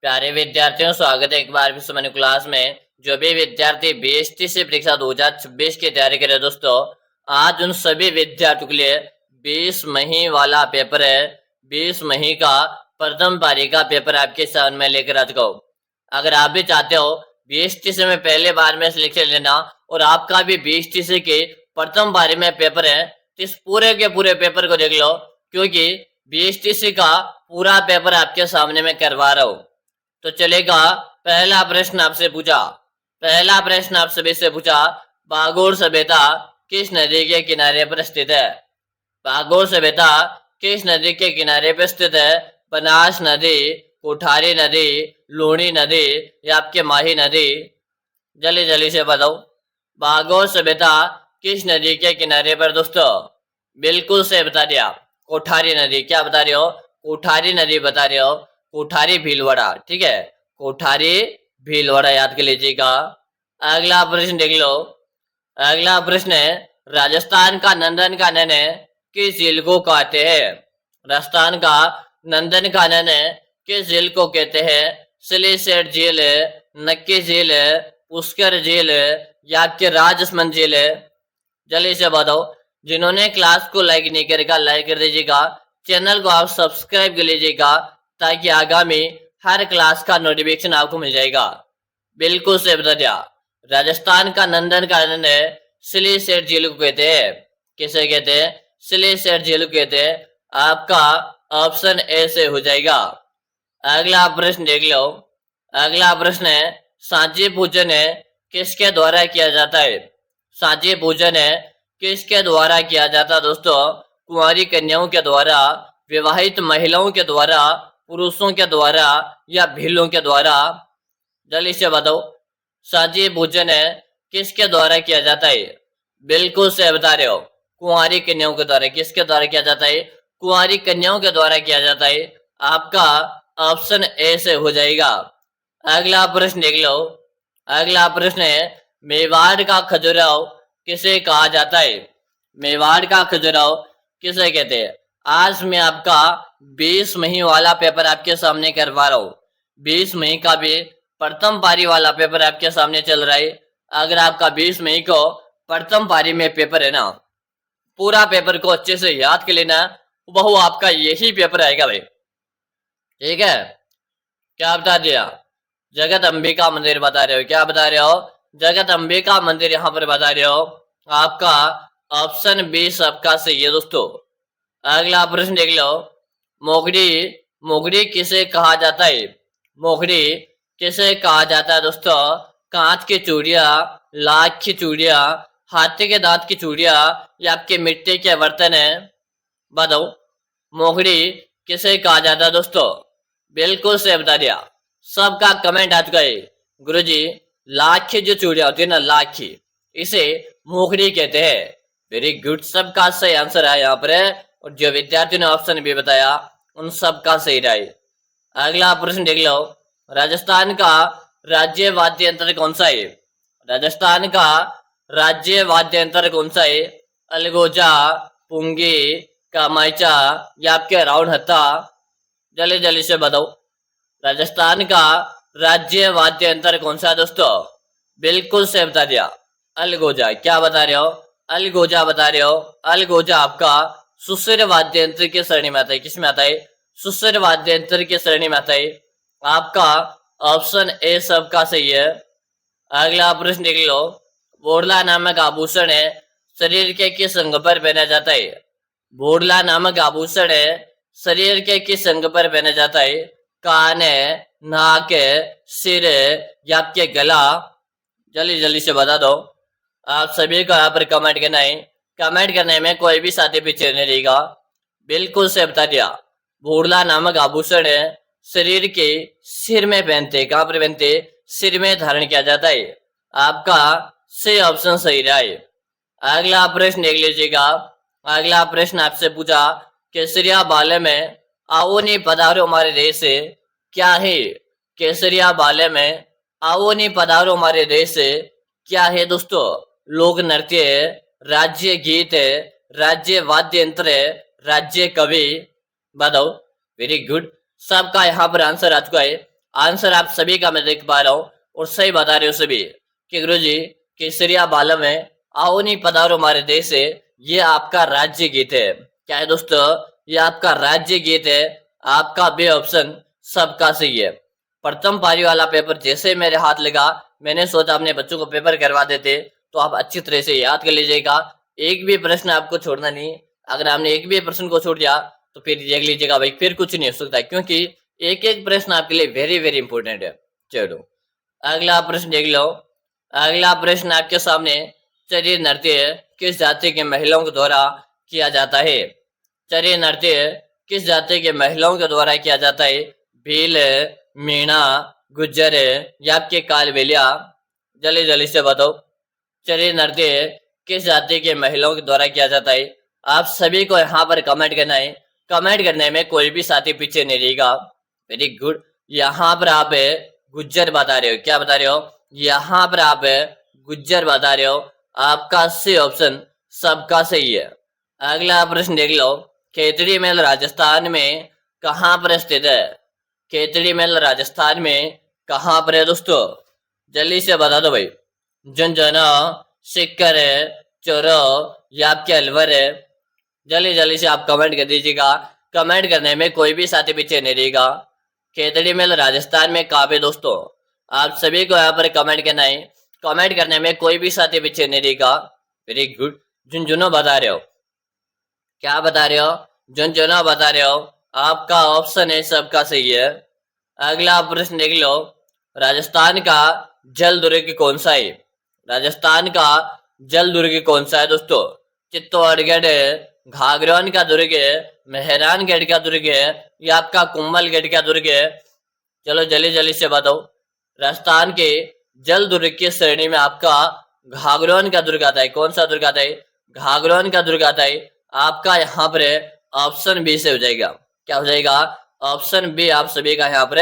प्यारे विद्यार्थियों, स्वागत है एक बार फिर से मैंने क्लास में। जो भी विद्यार्थी बीएसटीसी परीक्षा 2026 की तैयारी करे दोस्तों, आज उन सभी विद्यार्थियों के लिए 20 मई वाला पेपर है। 20 मई का प्रथम पारी का पेपर आपके सामने लेकर आ चुका हूं। अगर आप भी चाहते हो बीएसटीसी में पहले बार में सिलेक्शन लेना और आपका भी बीएसटीसी के प्रथम पारी में पेपर है, तो इस पूरे के पूरे पेपर को देख लो, क्योंकि बीएसटीसी का पूरा पेपर आपके सामने में करवा रहा हूं। तो चलेगा, पहला प्रश्न आपसे पूछा। पहला प्रश्न आप सभी से पूछा, भागोर सभ्यता किस नदी के किनारे पर स्थित है? भागोर सभ्यता किस नदी के किनारे पर स्थित है? बनास नदी, कोठारी नदी, लूणी नदी या आपके माही नदी? जल्दी जल्दी से बताओ, भागोर सभ्यता किस नदी के किनारे पर दोस्तों? बिल्कुल से बता दिया, कोठारी नदी। क्या बता रहे हो? कोठारी नदी बता रहे हो। कोठारी भीलवाड़ा, ठीक है, कोठारी भीलवाड़ा याद कर लीजिएगा। अगला प्रश्न देख लो। अगला प्रश्न है, राजस्थान का नंदनकानन किस झील को कहते हैं? राजस्थान का नंदनकानन किस झील को कहते हैं? सिलीसेट झील, नक्की झील, पुष्कर झील या आपके राजसमंद झील? जल्दी से बताओ। जिन्होंने क्लास को लाइक नहीं करेगा लाइक कर दीजिएगा, चैनल को आप सब्सक्राइब कर लीजिएगा, ताकि आगामी हर क्लास का नोटिफिकेशन आपको मिल जाएगा। बिल्कुल से बता दिया, राजस्थान का नंदनकानन सिलीसेट झील को कहते हैं। किसे कहते हैं? सिलीसेट झील को कहते हैं। आपका ऑप्शन ए से हो जाएगा। अगला प्रश्न देख लो। अगला प्रश्न है, सांची पूजन किसके द्वारा किया जाता है? सांची पूजन किसके द्वारा किया जाता दोस्तों? कुंवारी कन्याओं के द्वारा, विवाहित महिलाओं के द्वारा, पुरुषों के द्वारा या भीलों के द्वारा? जल्दी से बताओ, सांची पूजन किसके द्वारा किया जाता है? बिल्कुल से बता रहे हो, कुंवारी कन्याओं के द्वारा। किसके द्वारा किया जाता है? कुंवारी कन्याओं के द्वारा किया जाता है। आपका ऑप्शन ए से हो जाएगा। अगला प्रश्न देख लो। अगला प्रश्न है, मेवाड़ का खजुराहो किसे कहा जाता है? मेवाड़ का खजुराहो किसे कहते हैं? आज मैं आपका 20 मई वाला पेपर आपके सामने करवा रहा हूँ। 20 मई का भी प्रथम पारी वाला पेपर आपके सामने चल रहा है। अगर आपका 20 मई को प्रथम पारी में पेपर है ना, पूरा पेपर को अच्छे से याद कर लेना, वो आपका यही पेपर आएगा भाई, ठीक है। क्या बता दिया? जगत अंबिका मंदिर बता रहे हो। क्या बता रहे हो? जगत अंबिका मंदिर यहाँ पर बता रहे हो। आपका ऑप्शन बी सबका सही है दोस्तों। अगला प्रश्न देख लो। मोगरी, मोगरी किसे कहा जाता है? मोगरी किसे कहा जाता है दोस्तों? कांच की चूड़िया, लाख की चूड़िया, हाथी के दांत की चूड़िया या आपके मिट्टी के बर्तन है? बताओ, मोगरी किसे कहा जाता है दोस्तों? बिल्कुल से बता दिया, सबका कमेंट आ चुका है। गुरुजी, लाख की जो चूड़िया होती है ना, लाख की, इसे मोगरी कहते हैं। वेरी गुड, सबका सही आंसर है यहाँ पर। और जो विद्यार्थी ने ऑप्शन भी बताया, उन सबका सही रहा है। अगला प्रश्न देख लो। राजस्थान का राज्य वाद्य यंत्र कौन सा है? राजस्थान का राज्य वाद्य यंत्र कौन सा है? अलगोजा, पुंगी, कामायचा या आपके राउंड हत्था? जल्दी जल्दी से बताओ, राजस्थान का राज्य वाद्य यंत्र कौन सा है दोस्तों? बिल्कुल से बता दिया, अलगोजा। क्या बता रहे हो? अलगोजा बता रहे हो। अलगोजा आपका सुसिर वाद्य यंत्र की श्रेणी में आता है। किसमें आता है? सुसिर वाद्य यंत्र की श्रेणी में आता है। आपका ऑप्शन ए सबका सही है। अगला प्रश्न देख लो। बोड़ला नामक आभूषण शरीर के किस अंग पर पहना जाता है? बोड़ला नामक आभूषण शरीर के किस अंग पर पहना जाता है? कान, नाक, सिर या आपके गला? जल्दी जल्दी से बता दो। आप सभी को यहाँ पर कमेंट करना है। कमेंट करने में कोई भी साथी पीछे नहीं रहेगा। बिल्कुल से बता दिया, बोड़ला नामक आभूषण शरीर के सिर में पहनते। कहाँ पर पहनते? सिर में धारण किया जाता है। आपका सही ऑप्शन सही रहा है। अगला प्रश्न देख लीजिएगा। अगला प्रश्न आपसे पूछा, केसरिया बाले में आओ नहीं पधारो हमारे देश से क्या है? केसरिया बाले में आओ नहीं पधारो हमारे देश से क्या है दोस्तों? लोक नृत्य है, राज्य गीत है, राज्य वाद्य यंत्र है, राज्य कवि? बताओ। वेरी गुड, सबका यहाँ पर आंसर आ चुका है। आंसर आप सभी का मैं देख पा रहा हूँ और सही बता रहे हो सभी कि गुरुजी केसरिया बालम है, आओ नहीं पधारो हमारे देश से, ये आपका राज्य गीत है। क्या है दोस्तों? ये आपका राज्य गीत है। आपका बे ऑप्शन सबका सही है। प्रथम पारी वाला पेपर जैसे मेरे हाथ लगा, मैंने सोचा अपने बच्चों को पेपर करवा देते तो आप अच्छी तरह से याद कर लीजिएगा। एक भी प्रश्न आपको छोड़ना नहीं। अगर आपने एक भी प्रश्न को छोड़ दिया तो फिर देख लीजिएगा भाई, फिर कुछ नहीं हो सकता, क्योंकि एक एक प्रश्न आपके लिए वेरी वेरी इंपॉर्टेंट है। चलो अगला प्रश्न देख लो। अगला प्रश्न आपके सामने, चरित्र नृत्य किस जाति के महिलाओं के द्वारा किया जाता है? चरित्र नृत्य किस जाति के महिलाओं के द्वारा किया जाता है? भील, मीणा, गुज्जर या आपके कालबेलिया? जल्दी जल्दी से बताओ। चरित्र नृत्य किस जाति के महिलाओं के द्वारा किया जाता है? आप सभी को यहाँ पर कमेंट करना है। कमेंट करने में कोई भी साथी पीछे नहीं रहेगा। Very good. यहाँ पर आप गुज्जर बता रहे हो। क्या बता रहे हो? यहाँ पर आप गुज्जर बता रहे हो। आपका सी ऑप्शन सबका सही है। अगला प्रश्न देख लो। खेतड़ी महल राजस्थान में कहाँ पर स्थित है? खेतड़ी महल राजस्थान में कहाँ पर है दोस्तों? जल्दी से बता दो भाई। झुंझुनू, सीकर, चोरो या आपके अलवर है? जल्दी जल्दी से आप कमेंट कर दीजिएगा। कमेंट करने में कोई भी साथी पीछे नहीं रहेगा। खेतड़ी महल राजस्थान में कहाँ पे दोस्तों? आप सभी को यहाँ पर कमेंट करना है। कमेंट करने में कोई भी साथी पीछे नहीं रहेगा। Very good. झुंझुनू बता रहे हो। क्या बता रहे हो? झुंझुनू बता रहे हो। आपका ऑप्शन है सबका सही है। अगला प्रश्न देख लो। राजस्थान का जल दुर्ग कौन सा है? राजस्थान का जल दुर्ग कौन सा है दोस्तों? चित्तौड़गढ़, घाघरान का दुर्ग है, मेहरानगढ़ का दुर्ग है या आपका कुंभलगढ़ का दुर्ग है? चलो जल्दी जल्दी से बताओ। राजस्थान के जल दुर्ग की श्रेणी में आपका घाघरान का दुर्ग आता है। कौन सा दुर्ग आता है? घाघरान का दुर्ग आता है। आपका यहाँ पर ऑप्शन बी से हो जाएगा। क्या हो जाएगा? ऑप्शन बी आप सभी का यहाँ पर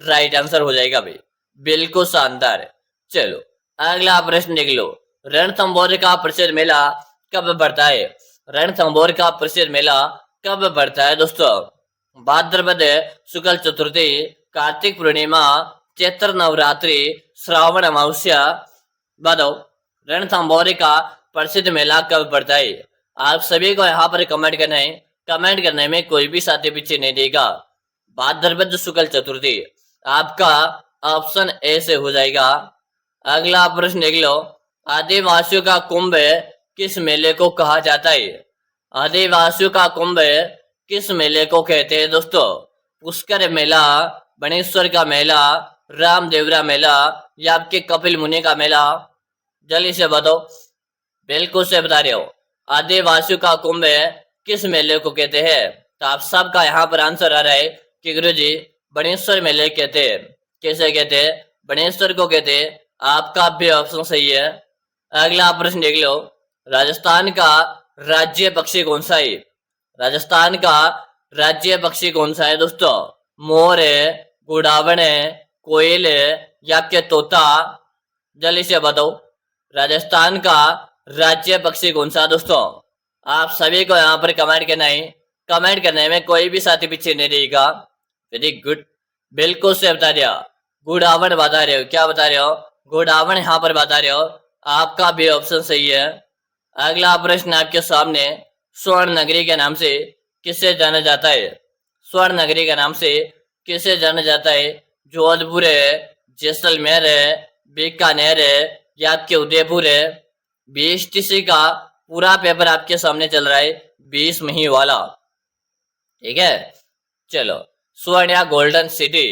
राइट आंसर हो जाएगा भाई। बिल्कुल शानदार। चलो अगला प्रश्न देख लो। रणथंभौर का प्रसिद्ध मेला कब बढ़ता है? रणथंभौर का प्रसिद्ध मेला कब बढ़ता है दोस्तों? भाद्रपद शुक्ल चतुर्थी, कार्तिक पूर्णिमा, चैत्र नवरात्रि, श्रावण अमावस्या? बताओ रणथंभौर का प्रसिद्ध मेला कब बढ़ता है? आप सभी को यहाँ पर कमेंट करना है। कमेंट करने में कोई भी साथी पीछे नहीं देगा। भाद्रपद शुक्ल चतुर्थी आपका ऑप्शन ए से हो जाएगा। अगला प्रश्न देख लो। आदिवासियों का कुंभ किस मेले को कहा जाता है? आदिवासियों का कुंभ किस मेले को कहते हैं दोस्तों? पुष्कर मेला, बनेश्वर का मेला, रामदेवरा मेला या आपके कपिल मुनि का मेला? जल्दी से बताओ। बिल्कुल से बता रहे हो। आदिवासियों का कुंभ किस मेले को कहते हैं? तो आप सबका यहाँ पर आंसर आ रहा है कि गुरुजी बनेश्वर मेले कहते हैं। कैसे कहते हैं? बनेश्वर को कहते हैं। आपका भी ऑप्शन सही है। अगला प्रश्न देख लो। राजस्थान का राज्य पक्षी कौन सा है? राजस्थान का राज्य पक्षी कौन सा है दोस्तों? मोर है, गुड़ावन है, कोयल है या आपके तोता? जल्दी से बताओ। राजस्थान का राज्य पक्षी कौन सा दोस्तों? आप सभी को यहाँ पर कमेंट करना है। कमेंट करने में कोई भी साथी पीछे नहीं रहेगा। Very good. बिल्कुल से बता दिया। गुड़ावन बता रहे हो। क्या बता रहे हो? गुड़ावन यहाँ पर बता रहे हो। आपका भी ऑप्शन सही है। अगला प्रश्न आपके सामने। स्वर्ण नगरी के नाम से किसे जाना जाता है? स्वर्ण नगरी के नाम से किसे जाना जाता है? जोधपुर है, जैसलमेर है, बीकानेर है या आपके उदयपुर है? बीएसटीसी का पूरा पेपर आपके सामने चल रहा है 20 मई वाला। ठीक है। चलो स्वर्ण या गोल्डन सिटी,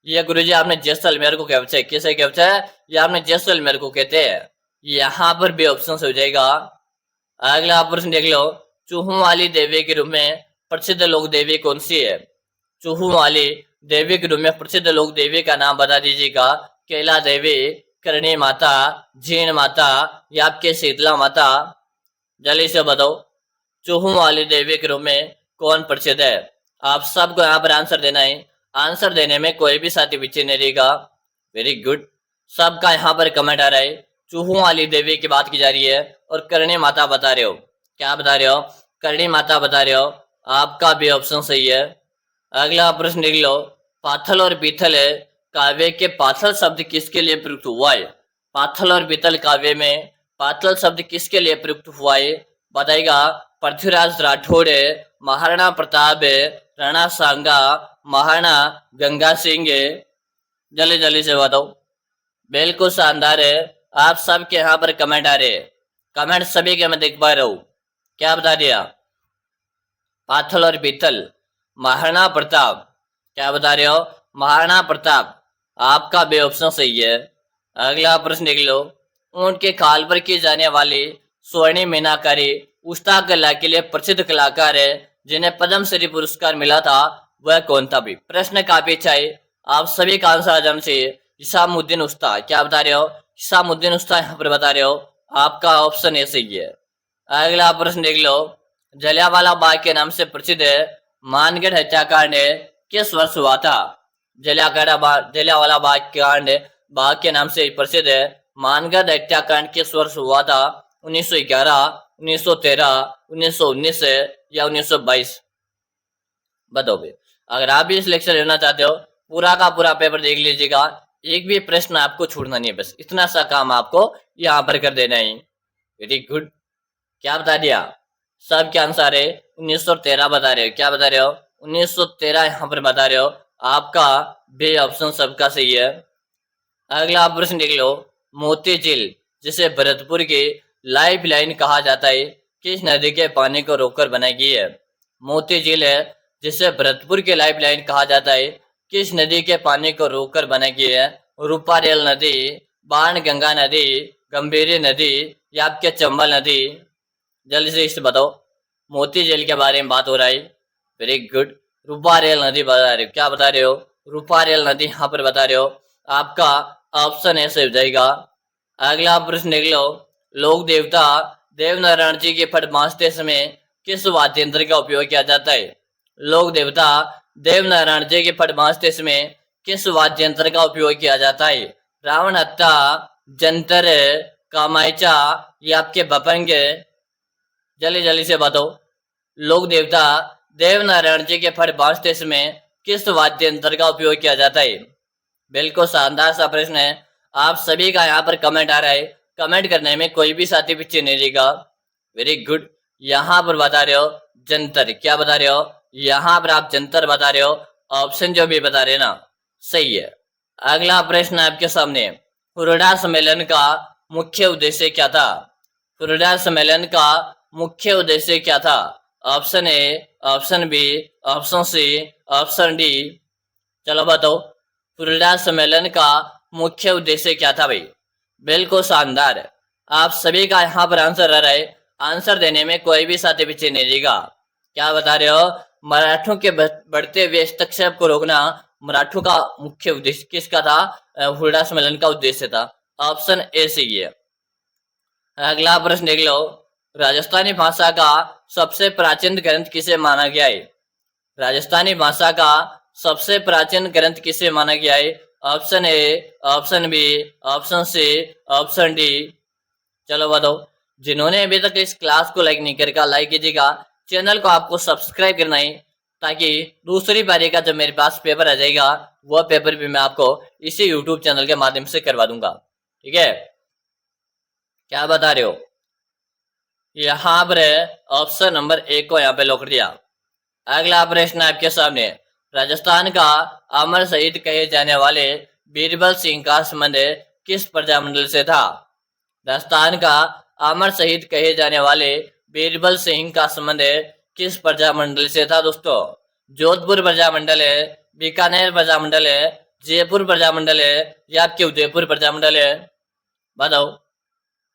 ये गुरुजी आपने जैसलमेर को कैप्चा है। किसे कैप्चा है? ये आपने जैसलमेर को कहते हैं। यहाँ पर भी ऑप्शन हो जाएगा। अगला प्रश्न देख लो। चूहू वाली देवी के रूप में प्रसिद्ध लोक देवी कौन सी है? चूहू वाली देवी के रूप में प्रसिद्ध लोक देवी का नाम बता दीजिएगा। कैला देवी, करणी माता, जीण माता या आपके शीतला माता? जल्दी से बताओ। चूहू वाली देवी के रूप में कौन प्रसिद्ध है? आप सबको यहाँ पर आंसर देना है। आंसर देने में कोई भी साथी पीछे नहीं रहेगा। Very good. सबका यहाँ पर कमेंट आ रहा है। चूहू वाली देवी की बात की जा रही है और करणी माता बता रहे हो। क्या बता रहे हो? करणी माता बता रहे हो। आपका भी ऑप्शन सही है। अगला प्रश्न देख लो। पाथल और पीथल काव्य के पाथल शब्द किसके लिए प्रयुक्त हुआ है? पाथल और बीतल काव्य में पाथल शब्द किसके लिए प्रयुक्त हुआ है? बताएगा पृथ्वीराज राठौड़, महाराणा प्रताप, राणा सांगा, महाराणा गंगा सिंह। जल्दी जल्दी से बताओ। बिल्कुल शानदार है। आप सबके यहाँ पर कमेंट आ रहे हैं, कमेंट सभी के मैं देख पा रहा हूँ। क्या बता दिया? पाथल और बीतल, महाराणा प्रताप। क्या बता रहे हो? महाराणा प्रताप। आपका बे ऑप्शन सही है। अगला प्रश्न देख लो। उनके काल पर की जाने वाली स्वर्णिम मीनाकारी उस्ता कला के लिए प्रसिद्ध कलाकार है जिन्हें पद्मश्री पुरस्कार मिला था, वह कौन था? भी प्रश्न काफी अच्छा है। आप सभी का आंसर आजम से हिसामुद्दीन उस्ता। क्या बता रहे हो? हिसामुद्दीन उस्ता यहाँ पर बता रहे हो। आपका ऑप्शन ए सही है। अगला प्रश्न देख लो। जलियांवाला बाग के नाम से प्रसिद्ध है मानगढ़ हत्याकांड किस वर्ष हुआ था? जलियांवाला बाग के नाम से प्रसिद्ध है मानगढ़ हत्याकांड किस वर्ष हुआ था? 1911, 1913, 1919 या 1922? बताओ भाई। अगर आप भी इस लेक्चर लेना चाहते हो, पूरा का पूरा पेपर देख लीजिएगा, एक भी प्रश्न आपको छोड़ना नहीं है। बस इतना सा काम आपको यहाँ पर कर देना है। Very good. क्या बता दिया? सब क्या आंसर है? 1913 बता रहे हो। क्या बता रहे हो? 1913 यहाँ पर बता रहे हो। आपका बे ऑप्शन सबका सही है। अगला प्रश्न देख लो। मोती झील जिसे भरतपुर की लाइफ लाइन कहा जाता है, किस नदी के पानी को रोककर बनाई गई है? मोती झील है जिसे भरतपुर की लाइफ लाइन कहा जाता है, किस नदी के पानी को रोककर बनाई गई है? रूपारेल नदी, बाण गंगा नदी, गंभीरी नदी या आपके चंबल नदी? जल्दी से इसे बताओ। मोती झील के बारे में बात हो रहा है। Very good. रूपारेल नदी बता रहे हो। क्या बता रहे हो? रूपारेल नदी यहाँ पर बता रहे हो। आपका ऑप्शन ऐसे हो जाएगा। अगला प्रश्न देख लो। लोक देवता देवनारायण जी के फट बांधते समय किस वाद्य यंत्र का उपयोग किया जाता है? लोक देवता देवनारायण जी के फट बांधते समय किस वाद्य यंत्र का उपयोग किया जाता है? रावण हत्था, जंतर, कामायचा या आपके बपंग? जल्दी जल्दी से बताओ। लोक देवता देवनारायण जी के फट बांधते समय किस वाद्य यंत्र का उपयोग किया जाता है? बिल्कुल शानदार सा प्रश्न है। आप सभी का यहाँ पर कमेंट आ रहा है। कमेंट करने में कोई भी साथी पीछे नहीं रहेगा। Very good. यहाँ पर बता रहे हो जंतर। क्या बता रहे हो? यहाँ पर आप जंतर बता रहे हो। ऑप्शन जो भी बता रहे ना सही है। अगला प्रश्न आपके सामने। हुरडा सम्मेलन का मुख्य उद्देश्य क्या था? हुरडा सम्मेलन का मुख्य उद्देश्य क्या था? Option A, option B, option C, option D? चलो बताओ। हुरडा सम्मेलन का मुख्य उद्देश्य क्या था? भाई बिल्कुल शानदार। आप सभी का यहाँ पर आंसर आ रहा है। आंसर देने में कोई भी साथी पीछे नहीं रहेगा। क्या बता रहे हो? मराठों के बढ़ते हुए हस्तक्षेप को रोकना मराठों का मुख्य उद्देश्य किसका था? हुरडा सम्मेलन का उद्देश्य था। ऑप्शन ए सही है। अगला प्रश्न देख लो। राजस्थानी भाषा का सबसे प्राचीन ग्रंथ किसे माना गया है? राजस्थानी भाषा का सबसे प्राचीन ग्रंथ किसे माना गया है? Option A, option B, option C, option D? चलो बताओ। जिन्होंने अभी तक इस क्लास को लाइक नहीं करके लाइक कीजिएगा। चैनल को आपको सब्सक्राइब करना है ताकि दूसरी बारी का जब मेरे पास पेपर आ जाएगा वह पेपर भी मैं आपको इसी यूट्यूब चैनल के माध्यम से करवा दूंगा। ठीक है? क्या बता रहे हो? यहाँ पर ऑप्शन नंबर ए को यहाँ पे लॉक दिया। अगला प्रश्न आपके सामने। राजस्थान का अमर शहीद कहे जाने वाले बीरबल सिंह का संबंध किस प्रजामंडल से था? राजस्थान का अमर शहीद कहे जाने वाले बीरबल सिंह का संबंध किस प्रजामंडल से था? दोस्तों, जोधपुर प्रजामंडल है, बीकानेर प्रजामंडल है, जयपुर प्रजामंडल है या आपके उदयपुर प्रजामंडल है? बताओ।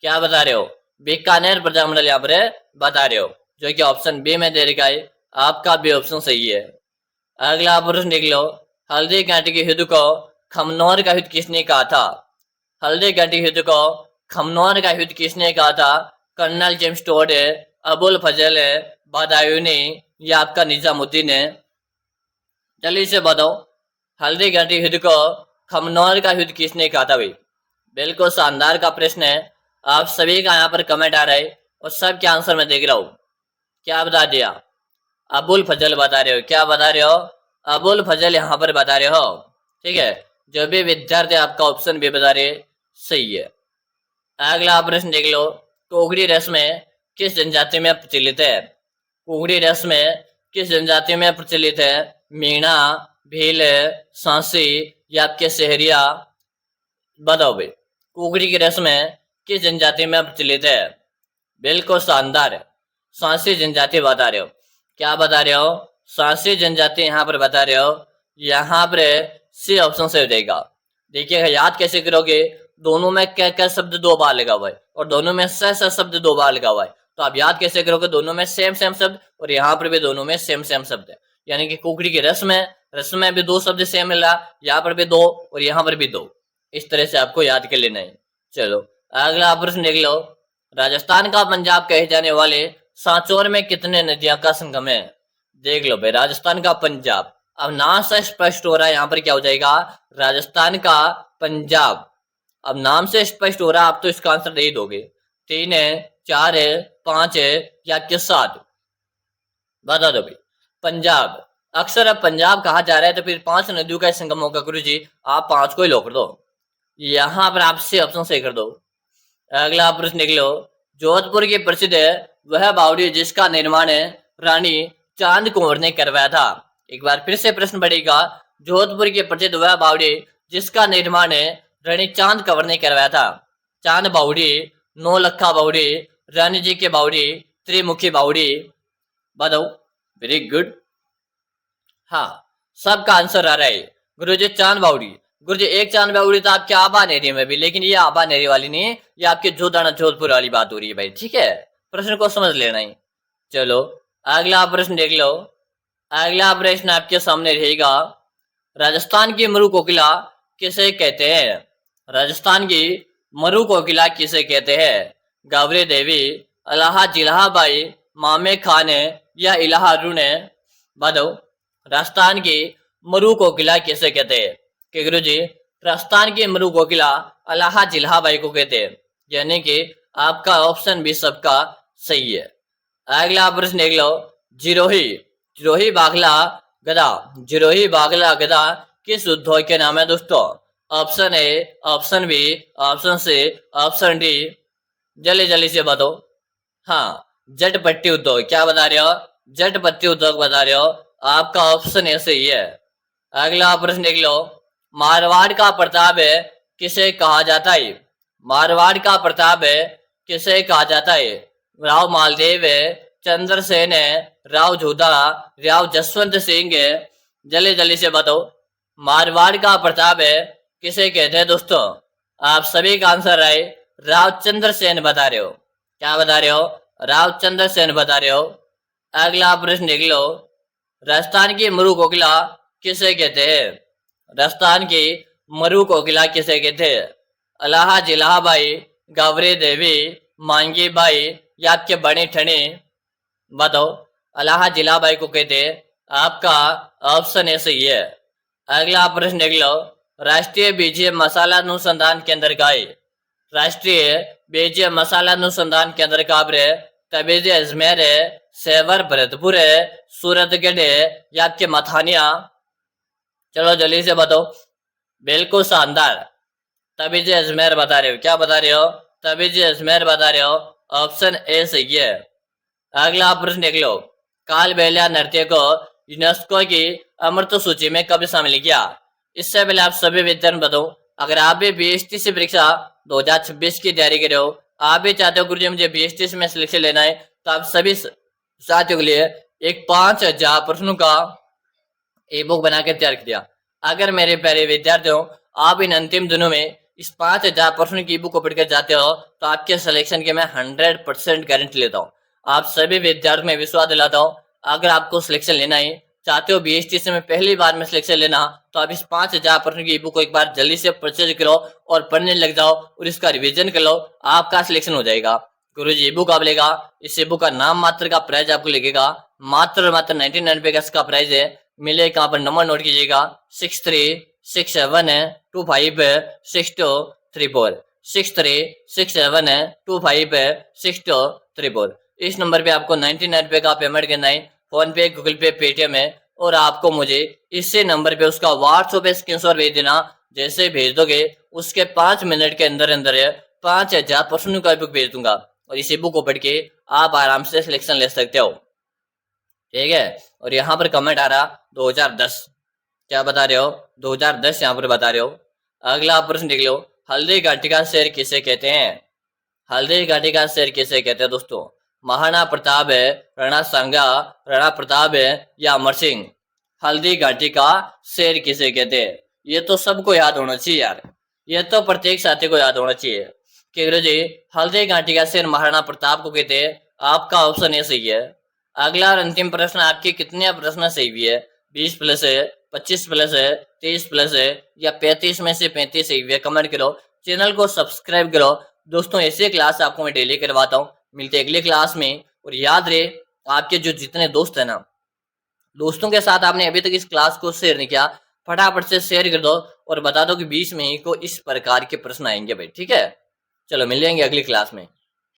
क्या बता रहे हो? बीकानेर प्रजामंडल यहाँ पर बता रहे हो, जो कि ऑप्शन बी में दे रखा है। आपका भी ऑप्शन सही है। अगला प्रश्न देख लो। हल्दी घाटी के युद्ध को खमनौर का युद्ध किसने कहा था? हल्दी घाटी युद्ध को खमनौर का युद्ध किसने कहा था? कर्नल जेम्स टोड है, अबुल फजल है, बदायूनी या आपका निजामुद्दीन है? जल्दी से बताओ। हल्दी घाटी युद्ध को खमनौर का युद्ध किसने कहा था? भाई बिल्कुल शानदार का प्रश्न है। आप सभी का यहाँ पर कमेंट आ रहा है और सबके आंसर मैं देख रहा हूँ। क्या बता दिया? अबुल फजल बता रहे हो। क्या बता रहे हो? अबुल फजल यहाँ पर बता रहे हो। ठीक है? जो भी विद्यार्थी आपका ऑप्शन भी बता रहे सही है। अगला प्रश्न देख लो, कोगड़ी रस्में किस जनजाति में प्रचलित है? कोगड़ी रस्में किस जनजाति में प्रचलित है? मीणा, भील, सांसी या आपके सहरिया? बताओ भाई, कोगड़ी की रस्में किस जनजाति में प्रचलित है? बिल्कुल शानदार, सांसी जनजाति बता रहे हो। क्या बता रहे हो? सांसी जनजाति यहाँ पर बता रहे हो। यहाँ पर सी ऑप्शन से हो जाएगा। देखिएगा, याद कैसे करोगे? दोनों में क्या क्या शब्द दो बार लगा हुआ है और दोनों में स शब्द दो बार लगा हुआ है, तो आप याद कैसे करोगे? दोनों में सेम सेम शब्द और यहाँ पर भी दोनों में सेम सेम शब्द है, यानी कि कुकड़ी की रस में भी दो शब्द सेम मिला, यहाँ पर भी दो और यहाँ पर भी दो। इस तरह से आपको याद कर लेना है। चलो अगला प्रश्न देख लो, राजस्थान का पंजाब कहे जाने वाले सांचौर में कितने नदियां का संगम है? देख लो भाई, राजस्थान का पंजाब, अब नाम से स्पष्ट हो रहा है यहाँ पर क्या हो जाएगा? राजस्थान का पंजाब। अब नाम से स्पष्ट हो रहा है, आप तो इसका आंसर दे ही दोगे। 3 है, 4 है, 5 है या कि 7? बता दो भाई। पंजाब, अक्सर अब पंजाब कहा जा रहा है तो फिर 5 नदियों का संगम होगा। गुरु जी आप 5 को ही लो कर दो, यहाँ पर आपसे ऑप्शन सही कर दो। अगला प्रश्न देख लो, जोधपुर की प्रसिद्ध है वह बावड़ी जिसका निर्माण रानी चांद कुंवर ने करवाया था। एक बार फिर से प्रश्न बढ़ेगा, जोधपुर की प्रसिद्ध वह बावड़ी जिसका निर्माण रानी चांद कंवर ने करवाया था। चांद बावड़ी, नौलखा बावड़ी, रानी जी की बावड़ी, त्रिमुखी बावड़ी? बताओ। वेरी गुड, हाँ सबका आंसर आ रहा है गुरु जी, चांद बावड़ी। गुरु जी एक चांद बावड़ी तो आपके आबा नेरी में भी, लेकिन ये आबा नेरी वाली नहीं, ये आपके जोधाना जोधपुर वाली बात हो रही है भाई, ठीक है? प्रश्न को समझ लेना ही। चलो अगला प्रश्न देख लो। अगला प्रश्न आपके सामने रहेगा, राजस्थान की मरु कोकिला किसे कहते हैं? राजस्थान की मरु कोकिला किसे कहते हैं? गावरी देवी, अलाहा जिलाहाबाई, मामे खान या इलाहा अरुण? बताओ, राजस्थान की मरु कोकिला किसे कहते हैं? कि गुरु जी राजस्थान की मरु कोकिला अलाहा जिलाहाबाई को कहते हैं, यानी कि आपका ऑप्शन भी सबका सही है। अगला प्रश्न देख लो, जिरोही, जिरोही बाघला गदा, जिरोही बाघला गदा किस उद्योग के नाम है दोस्तों? Option A, option B, option C, option D? जल्दी जल्दी से बताओ। हाँ, जटपट्टी उद्योग। क्या बता रहे हो? जटपट्टी उद्योग बता रहे हो। आपका ऑप्शन ए सही है। अगला प्रश्न देख लो, मारवाड़ का प्रताप किसे कहा जाता है? मारवाड़ का प्रताप किसे कहा जाता है? राव मालदेव, चंद्रसेन, राव जोधा, राव जसवंत सिंह? जल्दी जल्दी से बताओ, मारवाड़ का प्रताप किसे कहते हैं दोस्तों? आप सभी का आंसर है राव चंद्रसेन बता रहे हो। क्या बता रहे हो? राव चंद्रसेन बता रहे हो। अगला प्रश्न देख लो, राजस्थान की मरु कोकिला किसे कहते हैं? राजस्थान की मरु कोकिला किसे कहते हैं? अलाहा जिलाहाबाई, गावरी देवी, मांगी बाई या आपके बड़ी ठणी? बताओ। अलाहा जिलाबाई को कहते हैं, आपका ऑप्शन ए सही है। अगला प्रश्न देख लो, राष्ट्रीय बीजीय मसाला अनुसंधान केंद्र का है? राष्ट्रीय बीजीय मसाला अनुसंधान केंद्र का तबीज अजमेर है, सेवर भरतपुर है, सूरतगढ़ है या आपके मथानिया? चलो जल्दी से बताओ। बिल्कुल शानदार, तबीज अजमेर बता रहे हो। क्या बता रहे हो? तबीज अजमेर बता रहे हो। ऑप्शन ए सही है। अगला प्रश्न देख लो, काल बेलिया नृत्य को यूनेस्को की अमृत सूची में कब शामिल किया? इससे पहले आप सभी विद्यार्थी बताओ, अगर आप भी बीएसटीसी परीक्षा 2026 की तैयारी कर रहे हो, आप भी चाहते हो गुरुजी मुझे बीएसटीसी में सिलेक्शन लेना है, तो आप सभी साथियों के लिए एक 5000 प्रश्नों का ई बुक बनाकर तैयार किया। अगर मेरे प्यारे विद्यार्थियों आप इन अंतिम दिनों में इस 5000 प्रश्नों की ई बुक को पढ़कर जाते हो तो आपके सिलेक्शन के मैं 100% गारंटी लेता हूँ। आप सभी विद्यार्थियों में विश्वास दिलाता हूँ, अगर आपको सिलेक्शन लेना है, चाहते हो बीएसटीसी में पहली बार में सिलेक्शन लेना, तो आप इस 5000 प्रश्नों की ई बुक को एक बार जल्दी से परचेज करो और पढ़ने लग जाओ और इसका रिवीजन कर लो, आपका सिलेक्शन हो जाएगा। गुरुजी ई बुक आप लेगा, इस ई बुक का नाम मात्र का प्राइस आपको लगेगा मात्र 99 रुपए का इसका प्राइस है। मिले कहाँ पर, नंबर नोट कीजिएगा 6367256234 6367256234। इस नंबर पे आपको 99 रुपए का पेमेंट करना है, फोन पे, गूगल पे, पेटीएम है, और आपको मुझे इसी नंबर पे उसका व्हाट्सएप पे स्क्रीनशॉट भेज देना। जैसे ही भेज दोगे उसके 5 मिनट के अंदर अंदर 5000 प्रश्नों का बुक भेज दूंगा, और इसी बुक को पढ़ के आप आराम से सिलेक्शन ले सकते हो। ठीक है। और यहाँ पर कमेंट आ रहा 2010, क्या बता रहे हो? 2010 यहाँ पर बता रहे हो। अगला प्रश्न देख लो, हल्दी घाटी का शेर किसे कहते हैं? हल्दी घाटी का शेर किसे कहते हैं दोस्तों? महाराणा प्रताप है, राणा सांगा, राणा प्रताप है या अमर सिंह? हल्दी घाटी का शेर किसे कहते हैं? ये तो सबको याद होना चाहिए यार, ये तो प्रत्येक साथी को याद होना चाहिए कि अंग्रेजी हल्दी घाटी का शेर महाराणा प्रताप को कहते हैं। आपका ऑप्शन ए सही है। अगला और अंतिम प्रश्न, आपके कितने प्रश्न सही भी है? 20 प्लस है, 25 प्लस है, 23 प्लस है या 35 में से 35 सही है? कमेंट करो, चैनल को सब्सक्राइब करो। दोस्तों ऐसे क्लास आपको मैं डेली करवाता हूँ। मिलते हैं अगली क्लास में। और याद रहे, आपके जो जितने दोस्त है ना, दोस्तों के साथ आपने अभी तक इस क्लास को शेयर नहीं किया, फटाफट से शेयर कर दो और बता दो कि 20 मई को इस प्रकार के प्रश्न आएंगे भाई। ठीक है, चलो मिल जाएंगे अगली क्लास में।